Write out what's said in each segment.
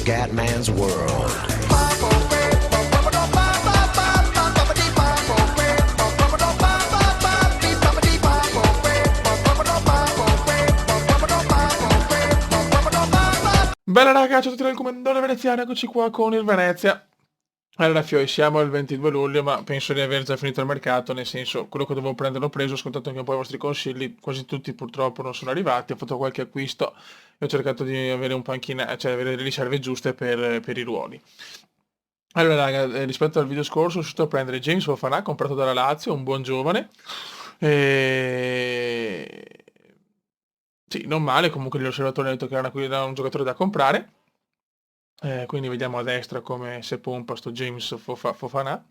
Scatman's World. Bella raga, ciao a tutti dal commendatore veneziano, eccoci qua con il Venezia. Allora Fioi, siamo il 22 luglio, ma penso di aver già finito il mercato, nel senso, quello che dovevo prendere l'ho preso, ho ascoltato anche un po' i vostri consigli, quasi tutti purtroppo non sono arrivati, ho fatto qualche acquisto e ho cercato di avere un panchina, cioè avere le riserve giuste per i ruoli. Allora raga, rispetto al video scorso, sono riuscito a prendere James Fofana, comprato dalla Lazio, un buon giovane, e... sì, non male, comunque l'osservatore ha detto che era un giocatore da comprare. Quindi vediamo a destra come se pompa sto James Fofana.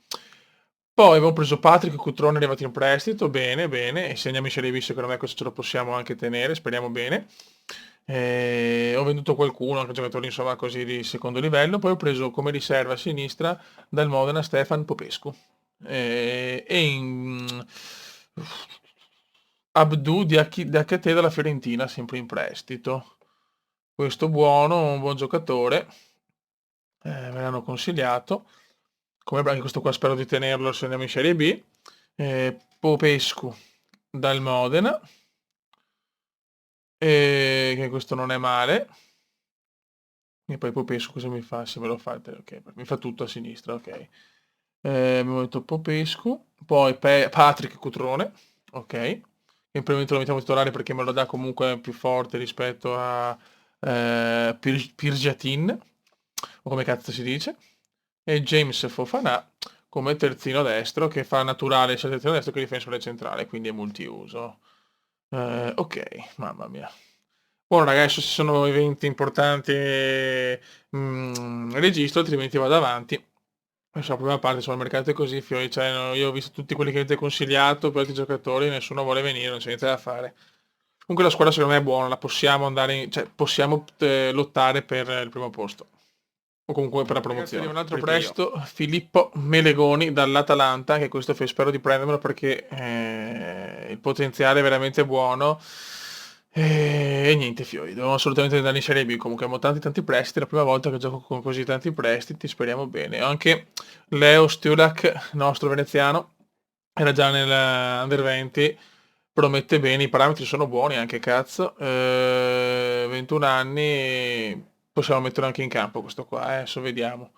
Poi abbiamo preso Patrick Cutrone arrivato in prestito, bene, bene, e se andiamo in Serie B secondo me questo ce lo possiamo anche tenere, speriamo bene. Ho venduto qualcuno, anche giocatori insomma così di secondo livello, poi ho preso come riserva a sinistra dal Modena Stefan Popescu. E in Abdou Diakité dalla Fiorentina, sempre in prestito. Questo buono, un buon giocatore, me l'hanno consigliato. Come anche questo qua spero di tenerlo se andiamo in Serie B. Popescu dal Modena, che questo non è male. E poi Popescu cosa mi fa? Se me lo fate, ok, mi fa tutto a sinistra, ok. Abbiamo detto Popescu, poi Patrick Cutrone, ok. In primo momento lo mettiamo titolare perché me lo dà comunque più forte rispetto a Pirjatin, o come cazzo si dice. E James Fofana come terzino destro che fa naturale sia terzino destro che difensore centrale, quindi è multiuso. Ok, mamma mia. Buono ragazzi, se sono eventi importanti registro, altrimenti vado avanti. Questa è la prima parte sul mercato è così, Fiori, cioè, no, io ho visto tutti quelli che avete consigliato per altri giocatori, nessuno vuole venire, non c'è niente da fare. Comunque la squadra secondo me è buona, la possiamo andare cioè possiamo lottare per il primo posto. O comunque per la promozione. Un altro prestito, Filippo Melegoni dall'Atalanta, che questo spero di prendermelo perché il potenziale è veramente buono. E niente Fiori, dobbiamo assolutamente andare in Serie B, comunque abbiamo tanti prestiti, è la prima volta che gioco con così tanti prestiti, speriamo bene. Anche Leo Stulak, nostro veneziano, era già nel Under 20, promette bene, i parametri sono buoni anche cazzo, 21 anni, possiamo metterlo anche in campo questo qua, adesso vediamo.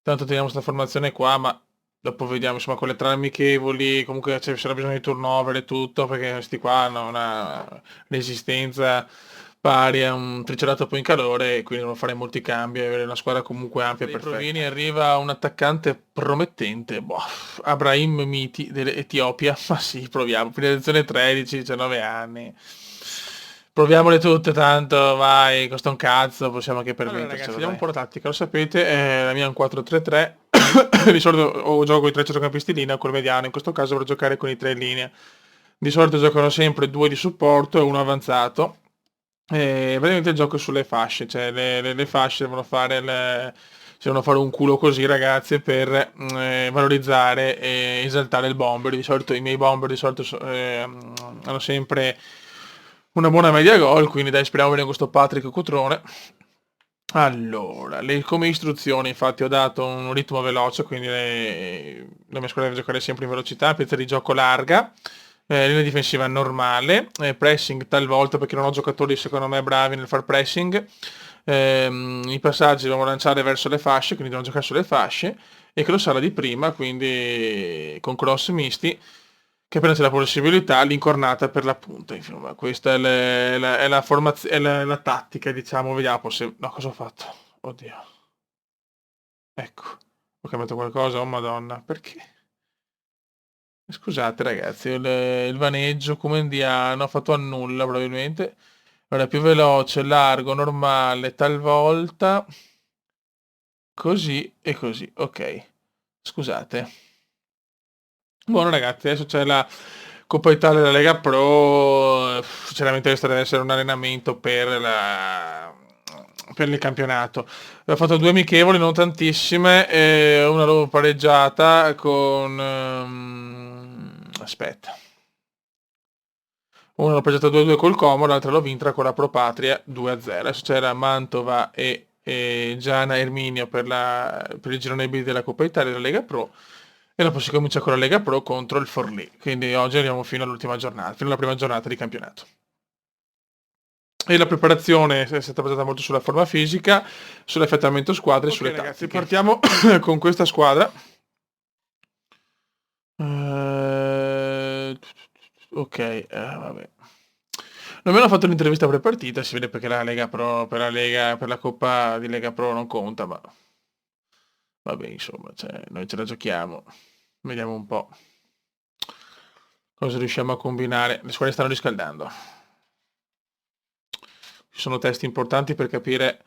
Tanto teniamo questa formazione qua, ma dopo vediamo, insomma, con le tre amichevoli, comunque ci sarà bisogno di turnover e tutto, perché questi qua hanno una resistenza pari a un triceratopo in calore, e quindi devono fare molti cambi e avere una squadra comunque ampia e perfetta. Provini arriva un attaccante promettente, boh, Abrahim Miti dell'Etiopia, ma sì, proviamo, fine 13, 19 anni. Proviamole tutte tanto, vai, costa un cazzo, possiamo anche permettercelo. Allora, ragazzi, vediamo un po' la tattica, lo sapete, la mia è un 4-3-3, di solito o gioco con i tre centrocampisti in linea o col mediano, in questo caso vorrei giocare con i tre in linea. Di solito giocano sempre due di supporto e uno avanzato. E praticamente gioco sulle fasce, cioè le fasce devono fare un culo così ragazzi per valorizzare e esaltare il bomber. Di solito i miei bomber di solito hanno sempre una buona media gol, quindi dai speriamo bene questo Patrick Cutrone. Allora, come istruzioni infatti ho dato un ritmo veloce, quindi la mia squadra deve giocare sempre in velocità, piazza di gioco larga, linea difensiva normale, pressing talvolta perché non ho giocatori secondo me bravi nel far pressing, i passaggi dobbiamo lanciare verso le fasce, quindi dobbiamo giocare sulle fasce, e crossare di prima, quindi con cross misti, che appena c'è la possibilità, l'incornata per la punta, insomma, questa è la formazione, la tattica, diciamo, vediamo se... No, cosa ho fatto? Oddio. Ecco, ho cambiato qualcosa, oh madonna, perché? Scusate ragazzi, il vaneggio come indiano, ho fatto a nulla probabilmente. Allora, più veloce, largo, normale, talvolta, così e così, ok. Scusate. Buono ragazzi, adesso c'è la Coppa Italia della Lega Pro, sinceramente questo deve essere un allenamento per il campionato. Ho fatto due amichevoli, non tantissime, e una l'ho pareggiata con... aspetta. Una l'ho pareggiata 2-2 col Como, l'altra l'ho vinta con la Pro Patria 2-0. Adesso c'era Mantova e e Giana Erminio per il girone B della Coppa Italia della Lega Pro, e dopo si comincia con la Lega Pro contro il Forlì, quindi oggi arriviamo fino all'ultima giornata, fino alla prima giornata di campionato. E la preparazione è stata basata molto sulla forma fisica, sull'effettuamento squadre e sulle ragazzi, partiamo con questa squadra. Ok, vabbè. Non mi hanno fatto un'intervista pre-partita, si vede perché la Lega Pro, per la Coppa di Lega Pro non conta, ma vabbè, insomma, cioè, noi ce la giochiamo. Vediamo un po' cosa riusciamo a combinare. Le squadre stanno riscaldando. Ci sono test importanti per capire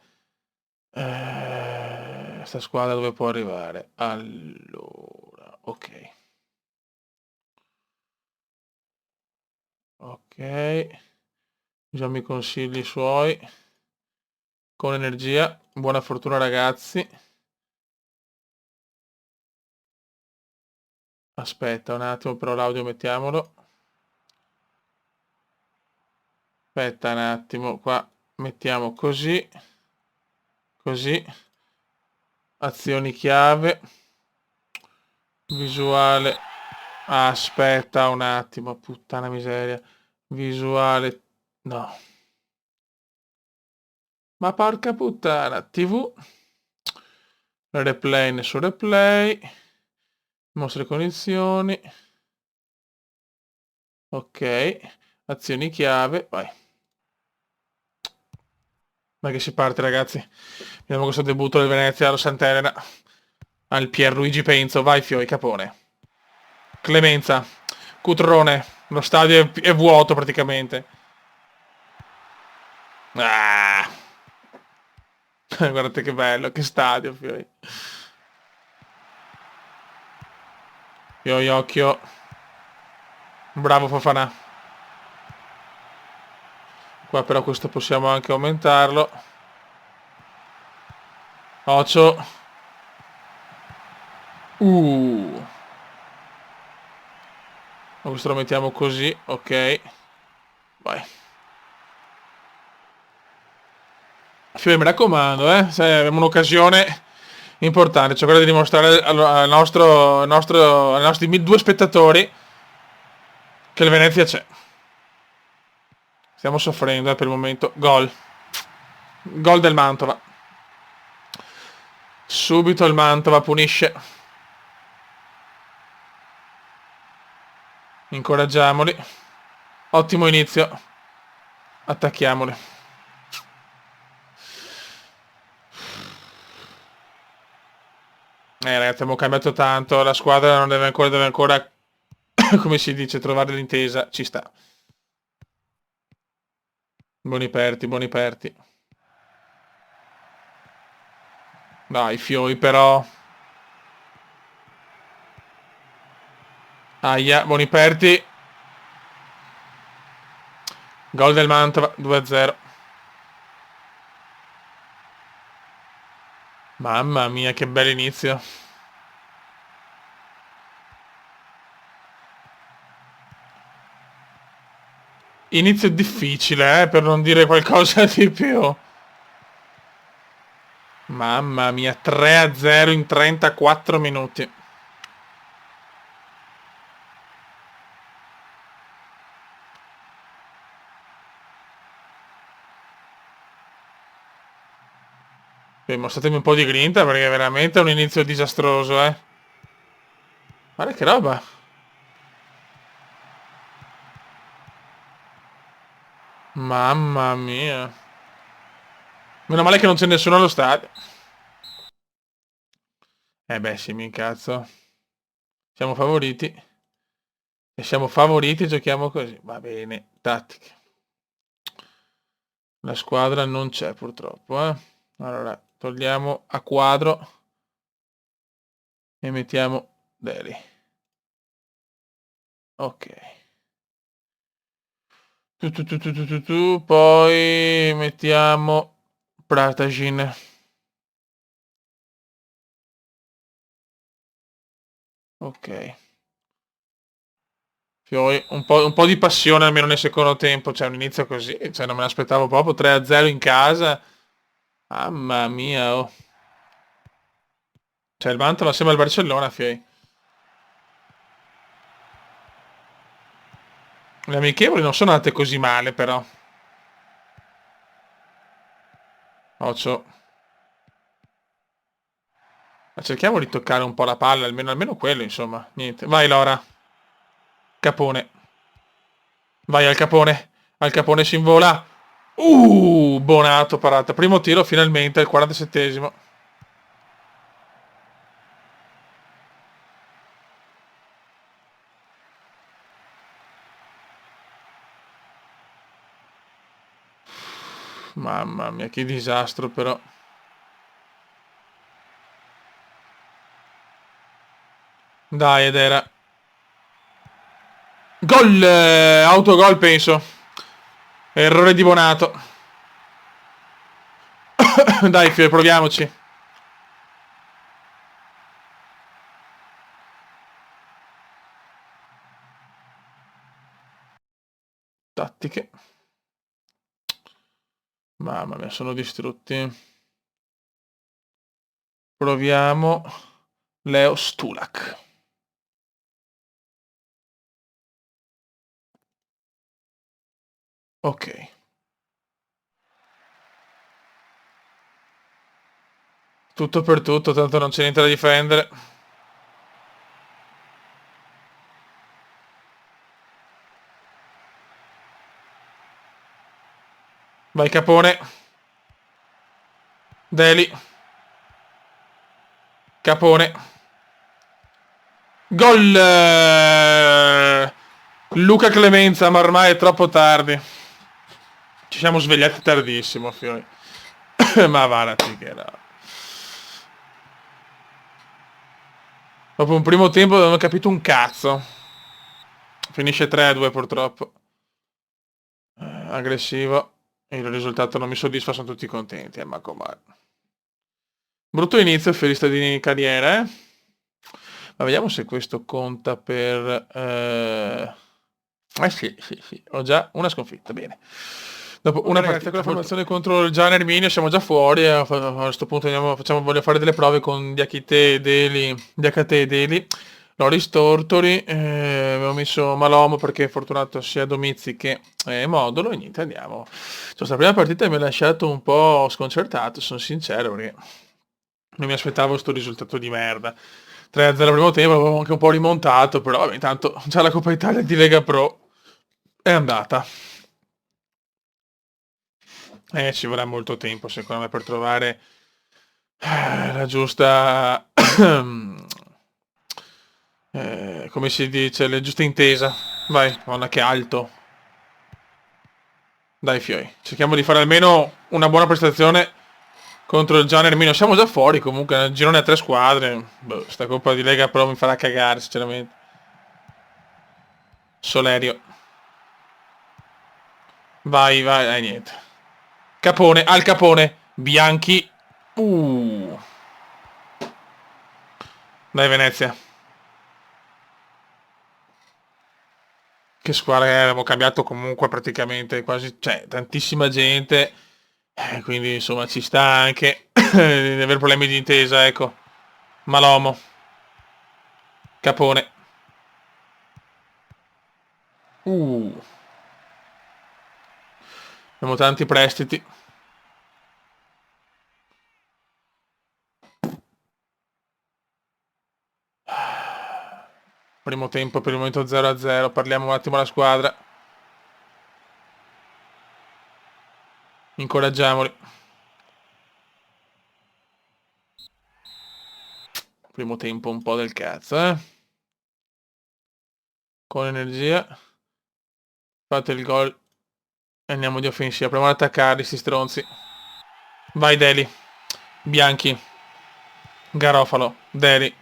sta squadra dove può arrivare. Allora, ok. Ok. Usiamo i consigli suoi. Con energia. Buona fortuna ragazzi. Aspetta un attimo, però l'audio mettiamolo. Aspetta un attimo, qua mettiamo così. Così. Azioni chiave. Visuale. Aspetta un attimo, puttana miseria. Visuale. No. Ma porca puttana. TV. Replay, nessun replay. Mostre condizioni. Ok. Azioni chiave. Vai. Ma che si parte ragazzi. Vediamo questo debutto del Venezia allo Sant'Elena. Al Pierluigi Penzo. Vai Fioi, capone. Clemenza. Cutrone. Lo stadio è vuoto praticamente. Ah. Guardate che bello, che stadio Fioi. Fioi, occhio. Bravo Fofana. Qua però questo possiamo anche aumentarlo. Ocio. Ma questo lo mettiamo così, ok. Vai. Fiori, mi raccomando, se abbiamo un'occasione importante, cioè quella di dimostrare ai nostri due spettatori che il Venezia c'è. Stiamo soffrendo per il momento. Gol. Gol del Mantova. Subito il Mantova punisce. Incoraggiamoli. Ottimo inizio. Attacchiamoli. Ragazzi, abbiamo cambiato tanto. La squadra non deve ancora come si dice, trovare l'intesa. Ci sta. Buoni perti, buoni perti. Dai, Fioi però. Aia, buoni perti. Gol del Mantova, 2-0. Mamma mia, che bell'inizio. Inizio difficile, per non dire qualcosa di più. Mamma mia, 3-0 in 34 minuti. Mostratemi un po' di grinta perché veramente è un inizio disastroso, Guarda che roba. Mamma mia. Meno male che non c'è nessuno allo stadio. Beh, sì, mi incazzo. Siamo favoriti. E siamo favoriti, giochiamo così. Va bene, tattica. La squadra non c'è purtroppo, Allora, togliamo a quadro e mettiamo Deli. Ok. Poi mettiamo Pratagin. Ok. Fiori, un po' di passione almeno nel secondo tempo, cioè un inizio così, cioè non me l'aspettavo proprio, 3-0 in casa. Mamma mia, oh. Cioè, il Mantova sembra il Barcellona, Fiei. Le amichevoli non sono andate così male, però. Occhio. Ma cerchiamo di toccare un po' la palla, almeno quello, insomma. Niente. Vai, Lora. Capone. Vai al Capone. Al Capone si invola. Bonato, parata. Primo tiro, finalmente, al 47esimo. Mamma mia, che disastro, però. Dai, ed era. Gol! Autogol, penso. Errore di Bonato. Dai, Fio, proviamoci. Tattiche. Mamma mia, sono distrutti. Proviamo. Leo Stulak. Ok. Tutto per tutto, tanto non c'è niente da difendere. Vai Capone. Deli. Capone. Gol! Luca Clemenza, ma ormai è troppo tardi. Ci siamo svegliati tardissimo, Fiori. Ma varati che era. Dopo un primo tempo non ho capito un cazzo. Finisce 3-2 purtroppo. Aggressivo. Il risultato non mi soddisfa, sono tutti contenti, ma com'è. Brutto inizio, fiorista di carriera, eh? Ma vediamo se questo conta per... sì, ho già una sconfitta, bene. Dopo una partita con la formazione contro il Gian Erminio siamo già fuori, a questo punto voglio fare delle prove con Diakite e Deli, Diakate e Deli. Loris Tortori, avevo messo Malomo perché è fortunato sia Domizzi che Modulo e niente, andiamo. Questa prima partita mi ha lasciato un po' sconcertato, sono sincero, perché non mi aspettavo sto risultato di merda. 3-0 primo tempo, avevo anche un po' rimontato, però vabbè, intanto già la Coppa Italia di Lega Pro è andata. Ci vorrà molto tempo, secondo me, per trovare la giusta... come si dice, la giusta intesa. Vai, guarda che alto. Dai, Fioi. Cerchiamo di fare almeno una buona prestazione contro il Gian Erminio. Siamo già fuori comunque, nel girone a 3 squadre. Boh, sta Coppa di Lega Pro mi farà cagare, sinceramente. Solerio. Vai, niente. Capone, al Capone. Bianchi. Dai, Venezia. Che squadra è? Abbiamo cambiato comunque praticamente quasi, cioè, tantissima gente. Quindi, insomma, ci sta anche di avere problemi di intesa, ecco. Malomo. Capone. Uh. Abbiamo tanti prestiti. Primo tempo per il momento 0-0. Parliamo un attimo alla squadra. Incoraggiamoli. Primo tempo un po' del cazzo, eh. Con energia. Fate il gol. E andiamo di offensiva. Proviamo ad attaccarli, sti stronzi. Vai, Deli. Bianchi. Garofalo. Deli.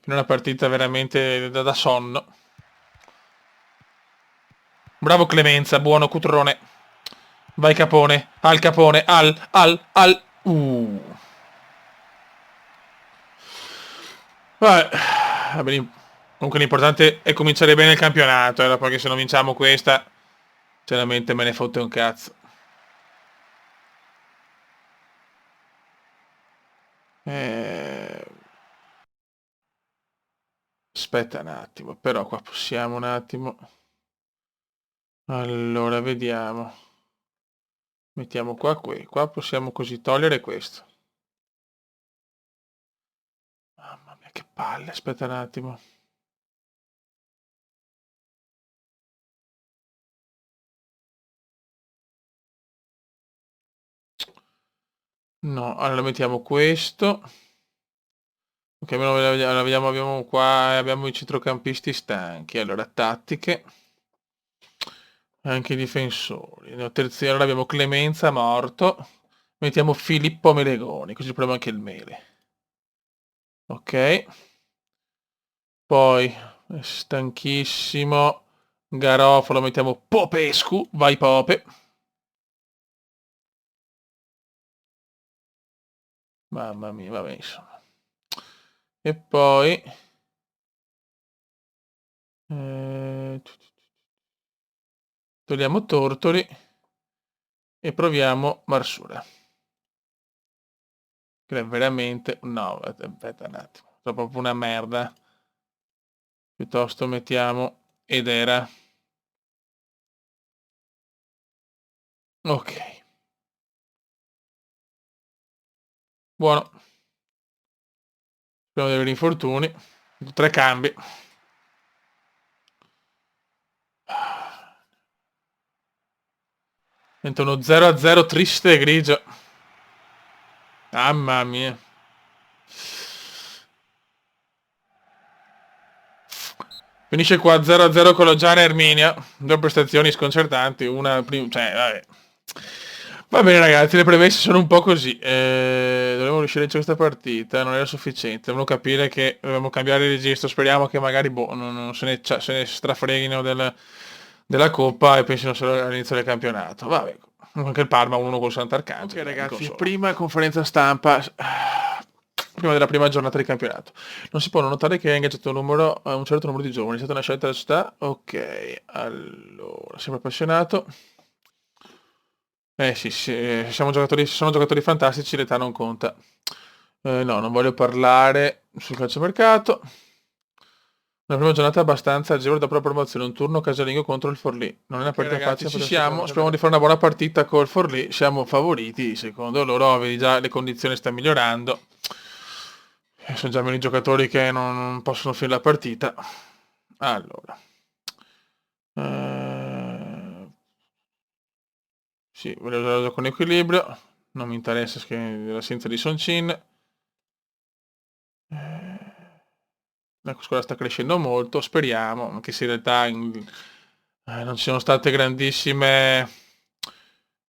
Una partita veramente da sonno. Bravo Clemenza, buono Cutrone. Vai Capone, al Capone, al. Vabbè, Comunque l'importante è cominciare bene il campionato, perché se non vinciamo questa, sinceramente me ne fotte un cazzo. Aspetta un attimo, però qua possiamo un attimo. Allora, vediamo. Mettiamo qua possiamo così togliere questo. Mamma mia, che palle, aspetta un attimo. No, allora mettiamo questo. Ok, allora vediamo, abbiamo qua, abbiamo i centrocampisti stanchi. Allora, tattiche. Anche i difensori. Nel terziero allora abbiamo Clemenza morto. Mettiamo Filippo Melegoni, così proviamo anche il Mele. Ok. Poi, stanchissimo. Garofalo, mettiamo Popescu. Vai Pope. Mamma mia, vabbè, insomma. E poi... togliamo Tortori e proviamo Marsura. Che è veramente... No, aspetta un attimo. È proprio una merda. Piuttosto mettiamo Edera. Ok. Buono. Speriamo di avere infortuni. 3 cambi. Diventa uno 0-0 triste e grigio. Mamma mia. Finisce qua 0-0 con lo Giana Erminia. Due prestazioni sconcertanti. Una prima... Cioè, vabbè. Va bene ragazzi, le premesse sono un po' così. Dovevo riuscire a vincere questa partita, non era sufficiente. Devono capire che dobbiamo cambiare il registro. Speriamo che magari boh, non se ne strafreghino della Coppa e pensino solo all'inizio del campionato. Vabbè, anche il Parma 1 col Sant'Arcangelo. Ok ragazzi, prima conferenza stampa prima della prima giornata di campionato. Non si può non notare che ha ingaggiato un certo numero di giovani. È stata una scelta della città. Ok, allora, sempre appassionato. Sì, se sono giocatori fantastici, l'età non conta. No, non voglio parlare sul calciomercato. Una prima giornata abbastanza agevole dopo la promozione, un turno casalingo contro il Forlì. Non è una partita ragazzi, facile, ci siamo, speriamo di fare una buona partita col Forlì, siamo favoriti, secondo loro, vedi già le condizioni stanno migliorando. Sono già meno i giocatori che non possono finire la partita. Allora. Sì, volevo usare il gioco con equilibrio. Non mi interessa l'assenza di Soncin. La squadra sta crescendo molto, speriamo, anche se in realtà non ci sono state grandissime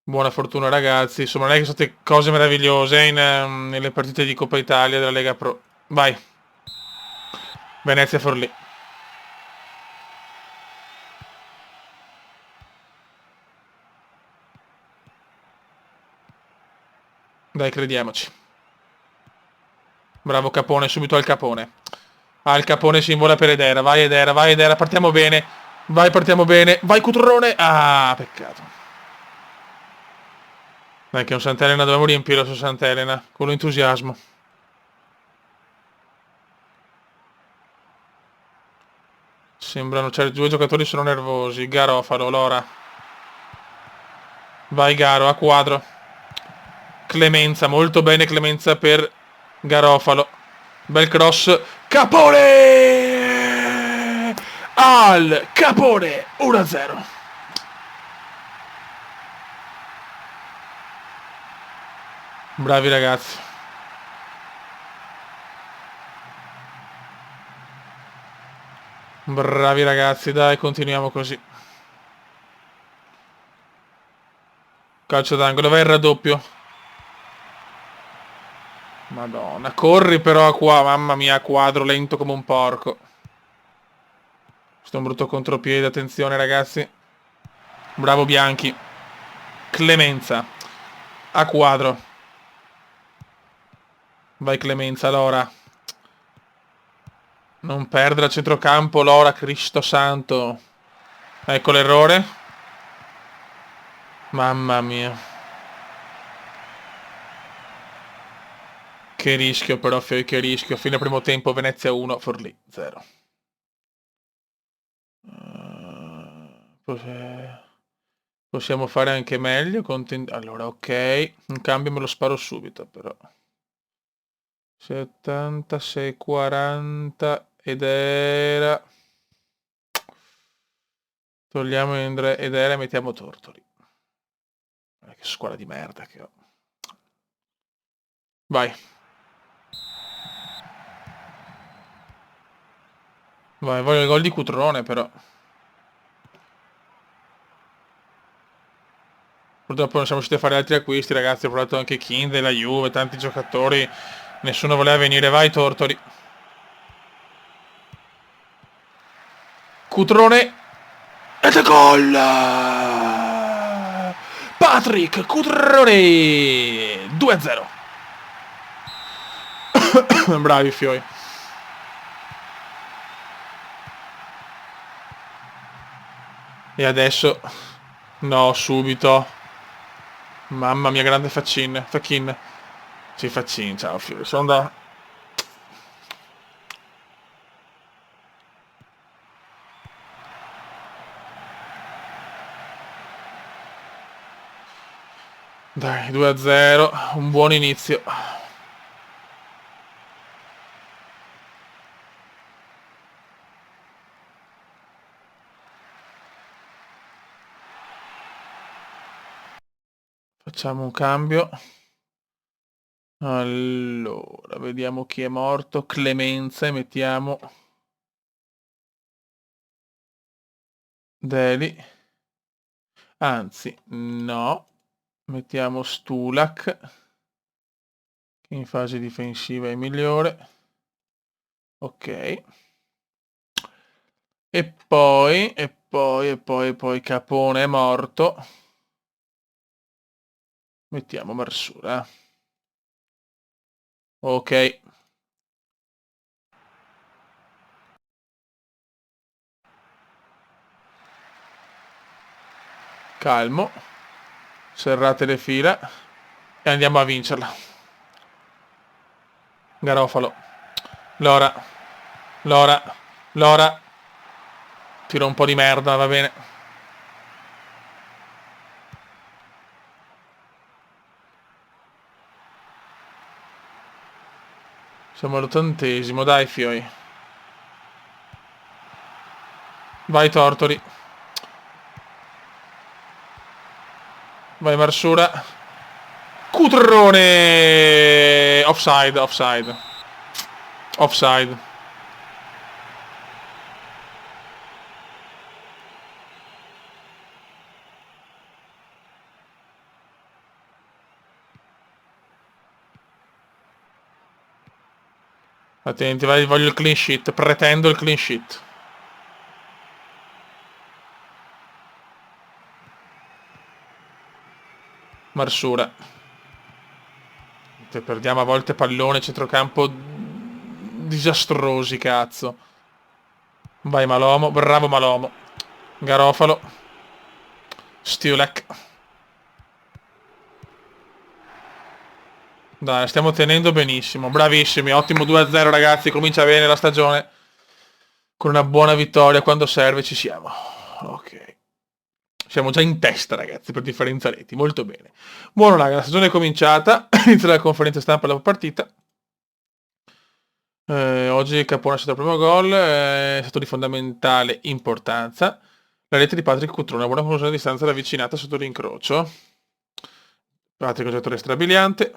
buona fortuna ragazzi, insomma non è che sono state cose meravigliose nelle partite di Coppa Italia della Lega Pro. Vai, Venezia Forlì. Dai, crediamoci. Bravo Capone, subito al Capone. Il Capone si invola per Edera, vai Edera, vai Edera, partiamo bene. Vai, partiamo bene. Vai Cutrone. Ah, peccato. Dai, che un Sant'Elena dobbiamo riempirlo su Sant'Elena, con l'entusiasmo. Sembrano, cioè, due giocatori sono nervosi. Garofalo, Lora. Vai Garo, a quadro. Clemenza, molto bene Clemenza per Garofalo. Bel cross. Capone! Al Capone 1-0. Bravi ragazzi. Bravi ragazzi, dai, continuiamo così. Calcio d'angolo, vai il raddoppio. Madonna, corri però qua, mamma mia, a quadro, lento come un porco. Questo è un brutto contropiede, attenzione ragazzi. Bravo Bianchi. Clemenza. A quadro. Vai Clemenza, allora. Non perdere a centrocampo l'ora, Cristo santo. Ecco l'errore. Mamma mia. Che rischio però, Fioi, che rischio. Fine primo tempo, Venezia 1, Forlì 0. Possiamo fare anche meglio. Allora, ok. Un cambio me lo sparo subito, però. 70, 640 ed era... Togliamo ed era e mettiamo Tortori. Che squadra di merda che ho. Vai. Vai, voglio il gol di Cutrone però. Purtroppo non siamo riusciti a fare altri acquisti, ragazzi. Ho provato anche King della Juve, tanti giocatori. Nessuno voleva venire. Vai, Tortori. Cutrone. Ed gol! Patrick Cutrone! 2-0. Bravi, Fioi. E adesso... No, subito. Mamma mia, grande Faccin. Fachin. Sì, Faccin, ciao, Fiori. Sono da... Dai, 2-0. Un buon inizio. Facciamo un cambio. Allora, vediamo chi è morto. Clemenza, mettiamo Deli. Anzi, no. Mettiamo Stulak, che in fase difensiva è migliore. Ok. E poi Capone è morto. Mettiamo Marsura. Ok. Calmo. Serrate le fila. E andiamo a vincerla. Garofalo. Lora. Lora. Lora. Tiro un po' di merda, va bene. Siamo all'80°, dai, Fioi. Vai, Tortori. Vai, Marsura. Cutrone! Offside, offside. Offside. Attenti, vai, voglio il clean sheet. Pretendo il clean sheet. Marsura. Perdiamo a volte pallone, centrocampo disastrosi, cazzo. Vai Malomo, bravo Malomo. Garofalo. Stiulek. Dai, stiamo tenendo benissimo, bravissimi, ottimo 2-0 ragazzi, comincia bene la stagione. Con una buona vittoria, quando serve ci siamo. Ok. Siamo già in testa ragazzi, per differenza reti, molto bene. Buono raga, la stagione è cominciata, inizia la conferenza stampa dopo partita. Oggi Capone ha segnato il primo gol, è stato di fondamentale importanza. La rete di Patrick Cutrone, una buona conclusione a distanza ravvicinata sotto l'incrocio. Patrick è un giocatore strabiliante.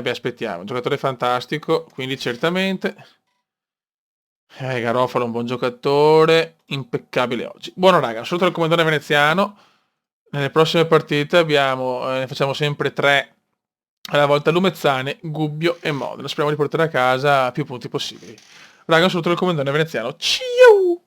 Aspettiamo, un giocatore fantastico, quindi certamente. Garofalo è un buon giocatore, impeccabile oggi. Buono raga, saluto il comandante veneziano. Nelle prossime partite ne facciamo sempre 3 alla volta: Lumezzane, Gubbio e Modena. Speriamo di portare a casa più punti possibili. Raga, un saluto il comandante veneziano. Ciao!